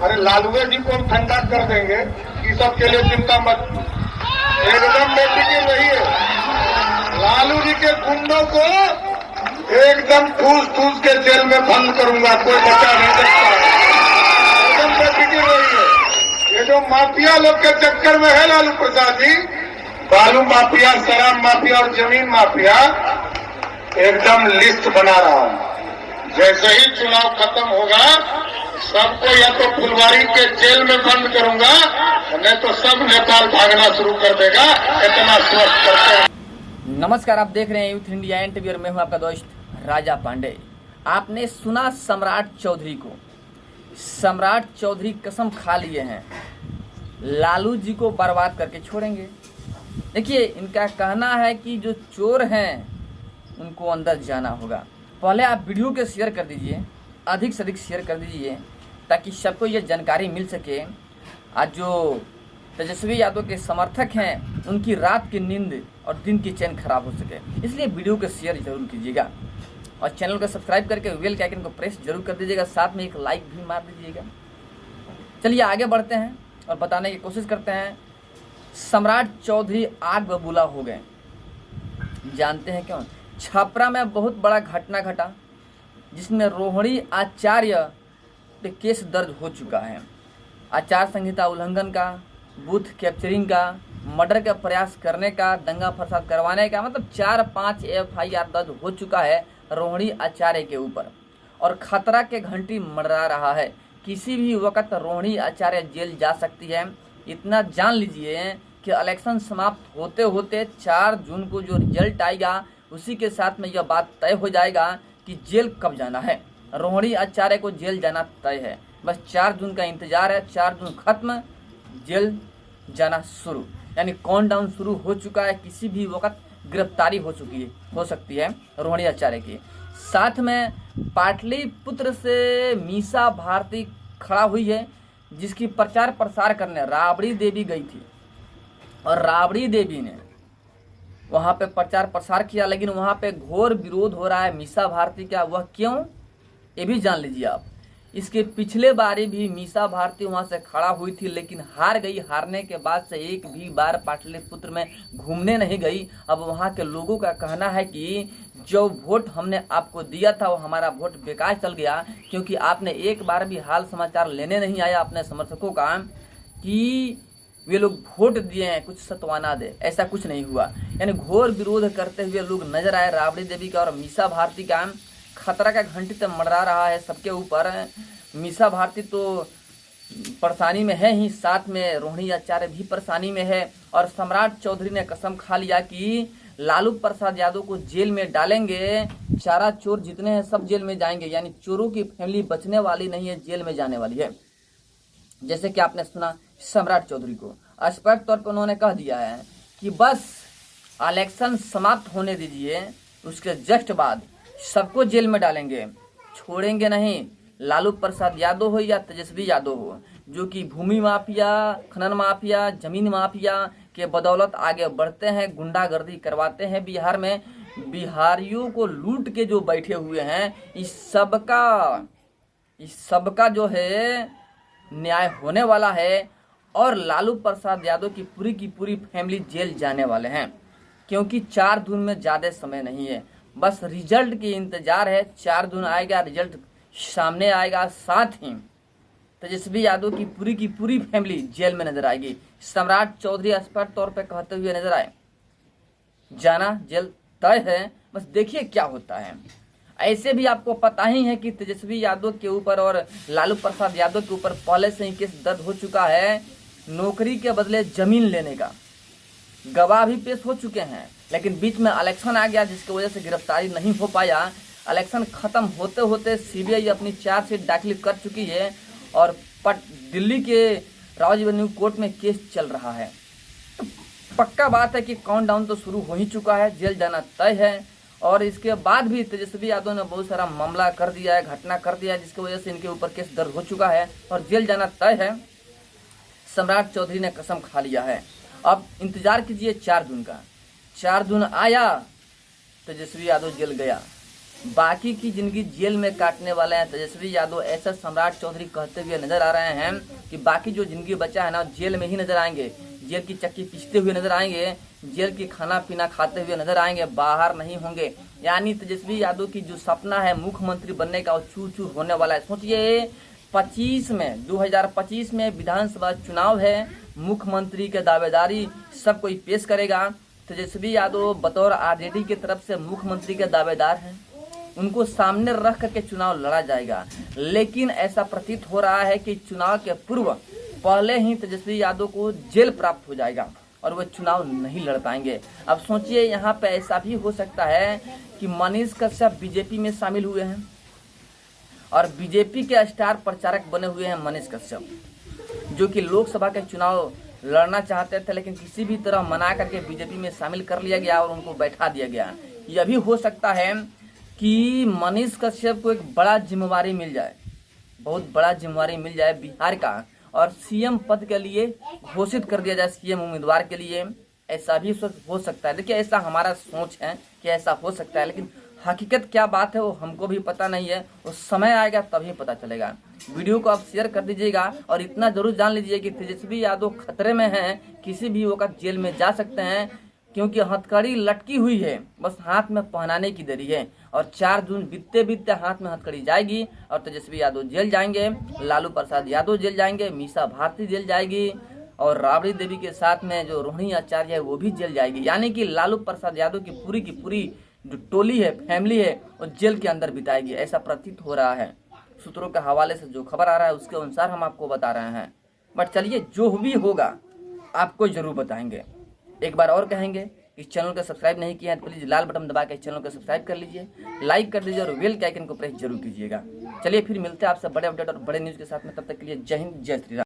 अरे लालूए जी को हम ठंडा कर देंगे, ये सब के लिए चिंता मत, एकदम बेफिक्र रहिए। लालू जी के गुंडों को एकदम ठूस ठूस के जेल में बंद करूंगा, कोई बचा नहीं सकता, एकदम बेफिक्र रहिए। ये जो माफिया लोग के चक्कर में है लालू प्रसाद जी, बालू माफिया, शराब माफिया और जमीन माफिया, एकदम लिस्ट बना रहा हूं। जैसे ही चुनाव खत्म होगा सबको या तो फुलवारी के जेल में बंद करूंगा, नहीं तो सब नेपाल भागना शुरू कर देगा। इतना स्वस्थ करते हैं। नमस्कार, आप देख रहे हैं यूथ इंडिया एंड मैं हूं आपका दोस्त राजा पांडे। आपने सुना सम्राट चौधरी को। सम्राट चौधरी कसम खा लिए हैं लालू जी को बर्बाद करके छोड़ेंगे। देखिए, इनका कहना है कि जो चोर हैं उनको अंदर जाना होगा। पहले आप वीडियो के शेयर कर दीजिए, अधिक से अधिक शेयर कर दीजिए, ताकि सबको ये जानकारी मिल सके। आज जो तेजस्वी यादव के समर्थक हैं उनकी रात की नींद और दिन की चैन खराब हो सके, इसलिए वीडियो को शेयर जरूर कीजिएगा और चैनल को सब्सक्राइब करके बेल के आइकन को प्रेस जरूर कर दीजिएगा, साथ में एक लाइक भी मार दीजिएगा। चलिए आगे बढ़ते हैं और बताने की कोशिश करते हैं। सम्राट चौधरी आग बबूला हो गए। जानते हैं क्यों? छपरा में बहुत बड़ा घटना घटा, जिसमें रोहिणी आचार्य पे केस दर्ज हो चुका है। आचार संहिता उल्लंघन का, बूथ कैप्चरिंग का, मर्डर का प्रयास करने का, दंगा फसाद करवाने का, मतलब 4-5 FIR दर्ज हो चुका है रोहिणी आचार्य के ऊपर। और खतरा के घंटी मंडरा रहा है, किसी भी वक्त रोहिणी आचार्य जेल जा सकती है। इतना जान लीजिए कि इलेक्शन समाप्त होते होते 4 जून को जो रिजल्ट आएगा उसी के साथ में यह बात तय हो जाएगा कि जेल कब जाना है। रोहिणी आचार्य को जेल जाना तय है, बस 4 जून का इंतजार है। 4 जून खत्म, जेल जाना शुरू, यानी काउंटडाउन शुरू हो चुका है। किसी भी वक्त गिरफ्तारी हो सकती है रोहिणी आचार्य की। साथ में पाटलिपुत्र से मीसा भारती खड़ा हुई है, जिसकी प्रचार प्रसार करने राबड़ी देवी गई थी और राबड़ी देवी ने वहां पे प्रचार प्रसार किया, लेकिन वहां पे घोर विरोध हो रहा है मीसा भारती का। वह क्यों, ये भी जान लीजिए आप। इसके पिछले बारी भी मीसा भारती वहां से खड़ा हुई थी, लेकिन हार गई। हारने के बाद से एक भी बार पाटलिपुत्र में घूमने नहीं गई। अब वहां के लोगों का कहना है कि जो वोट हमने आपको दिया था वो हमारा वोट बेकार चल गया, क्योंकि आपने एक बार भी हाल समाचार लेने नहीं आया अपने समर्थकों का कि वे लोग वोट दिए हैं, कुछ सत्वाना दे। ऐसा कुछ नहीं हुआ, यानी घोर विरोध करते हुए लोग नजर आए राबड़ी देवी का। और मीसा भारती का खतरा का घंटी तो मंडरा रहा है सबके ऊपर। मीसा भारती तो परेशानी में है ही, साथ में रोहिणी आचार्य भी परेशानी में है। और सम्राट चौधरी ने कसम खा लिया कि लालू प्रसाद यादव को जेल में डालेंगे। 4 चोर जितने हैं सब जेल में जाएंगे, यानी चोरों की फैमिली बचने वाली नहीं है, जेल में जाने वाली है। जैसे कि आपने सुना, सम्राट चौधरी को स्पष्ट तौर पर उन्होंने कह दिया है कि बस इलेक्शन समाप्त होने दीजिए, उसके जस्ट बाद सबको जेल में डालेंगे, छोड़ेंगे नहीं। लालू प्रसाद यादव हो या तेजस्वी यादव हो, जो कि भूमि माफिया, खनन माफिया, जमीन माफिया के बदौलत आगे बढ़ते हैं, गुंडागर्दी करवाते हैं बिहार में, बिहारियों को लूट के जो बैठे हुए हैं, इस सबका जो है न्याय होने वाला है। और लालू प्रसाद यादव की पूरी फैमिली जेल जाने वाले हैं, क्योंकि 4 जून में ज़्यादा समय नहीं है, बस रिजल्ट की इंतजार है। 4 जून आएगा, रिजल्ट सामने आएगा, साथ ही तेजस्वी यादव की पूरी फैमिली जेल में नजर आएगी। सम्राट चौधरी स्पष्ट तौर पे कहते हुए नजर आए, जाना जेल तय है, बस देखिए क्या होता है। ऐसे भी आपको पता ही है कि तेजस्वी यादव के ऊपर और लालू प्रसाद यादव के ऊपर पहले से ही केस दर्ज हो चुका है, नौकरी के बदले जमीन लेने का। गवाह भी पेश हो चुके हैं, लेकिन बीच में इलेक्शन आ गया, जिसकी वजह से गिरफ्तारी नहीं हो पाया। इलेक्शन खत्म होते होते CBI अपनी चार्जशीट दाखिल कर चुकी है और दिल्ली के राजीव एवेन्यू कोर्ट में केस चल रहा है। तो पक्का बात है कि काउंटडाउन तो शुरू हो ही चुका है, जेल जाना तय है। और इसके बाद भी तेजस्वी यादव ने बहुत सारा मामला कर दिया है, घटना कर दिया है, जिसकी वजह से इनके ऊपर केस दर्ज हो चुका है और जेल जाना तय है। सम्राट चौधरी ने कसम खा लिया है। अब इंतजार कीजिए 4 जून का। 4 जून आया, तेजस्वी यादव जेल गया, बाकी की जिंदगी जेल में काटने वाले हैं तेजस्वी यादव। ऐसा सम्राट चौधरी कहते हुए नजर आ रहे हैं कि बाकी जो जिंदगी बचा है ना जेल में ही नजर आएंगे, जेल की चक्की पीसते हुए नजर आएंगे, जेल की खाना पीना खाते हुए नजर आएंगे, बाहर नहीं होंगे। यानी तेजस्वी यादव की जो सपना है मुख्यमंत्री बनने का वो चूर चूर होने वाला है। सोचिए 2025 में विधानसभा चुनाव है, मुख्यमंत्री के दावेदारी सब कोई पेश करेगा। तेजस्वी यादव बतौर आरजेडी की तरफ से मुख्यमंत्री के दावेदार हैं, उनको सामने रख करके चुनाव लड़ा जाएगा। लेकिन ऐसा प्रतीत हो रहा है कि चुनाव के पूर्व पहले ही तेजस्वी यादव को जेल प्राप्त हो जाएगा और वो चुनाव नहीं लड़ पाएंगे। अब सोचिए यहाँ पे ऐसा भी हो सकता है कि मनीष कश्यप बीजेपी में शामिल हुए हैं और बीजेपी के स्टार प्रचारक बने हुए हैं मनीष कश्यप, जो कि लोकसभा के चुनाव लड़ना चाहते थे लेकिन किसी भी तरह मना करके बीजेपी में शामिल कर लिया गया और उनको बैठा दिया गया। यह भी हो सकता है कि मनीष कश्यप को एक बड़ा जिम्मेवारी मिल जाए, बहुत बड़ा जिम्मेवारी मिल जाए बिहार का और सीएम पद के लिए घोषित कर दिया जाए, सीएम उम्मीदवार के लिए। ऐसा भी हो सकता है। देखिए ऐसा हमारा सोच है कि ऐसा हो सकता है, लेकिन हकीकत क्या बात है वो हमको भी पता नहीं है। उस समय आएगा तभी पता चलेगा। वीडियो को आप शेयर कर दीजिएगा और इतना जरूर जान लीजिए कि तेजस्वी यादव खतरे में हैं, किसी भी वक्त जेल में जा सकते हैं क्योंकि हथकड़ी लटकी हुई है, बस हाथ में पहनाने की देरी है। और 4 जून बीतते बीतते हाथ में हथकड़ी जाएगी और तेजस्वी यादव जेल जाएंगे, लालू प्रसाद यादव जेल जाएंगे, मीसा भारती जेल जाएगी और राबड़ी देवी के साथ में जो रोहिणी आचार्य है वो भी जेल जाएगी। यानी कि लालू प्रसाद यादव की पूरी जो टोली है, फैमिली है, वो जेल के अंदर बिताएगी, ऐसा प्रतीत हो रहा है। सूत्रों के हवाले से जो खबर आ रहा है उसके अनुसार हम आपको बता रहे हैं। बट चलिए जो भी होगा आपको जरूर बताएंगे। एक बार और कहेंगे इस चैनल को सब्सक्राइब नहीं किया है तो प्लीज लाल बटन दबा के चैनल को सब्सक्राइब कर लीजिए, लाइक कर दीजिए और बेल के आइकन को प्रेस जरूर कीजिएगा। चलिए फिर मिलते हैं आपसे बड़े अपडेट और बड़े न्यूज के साथ में, तब तक के लिए जय हिंद, जय श्री राम।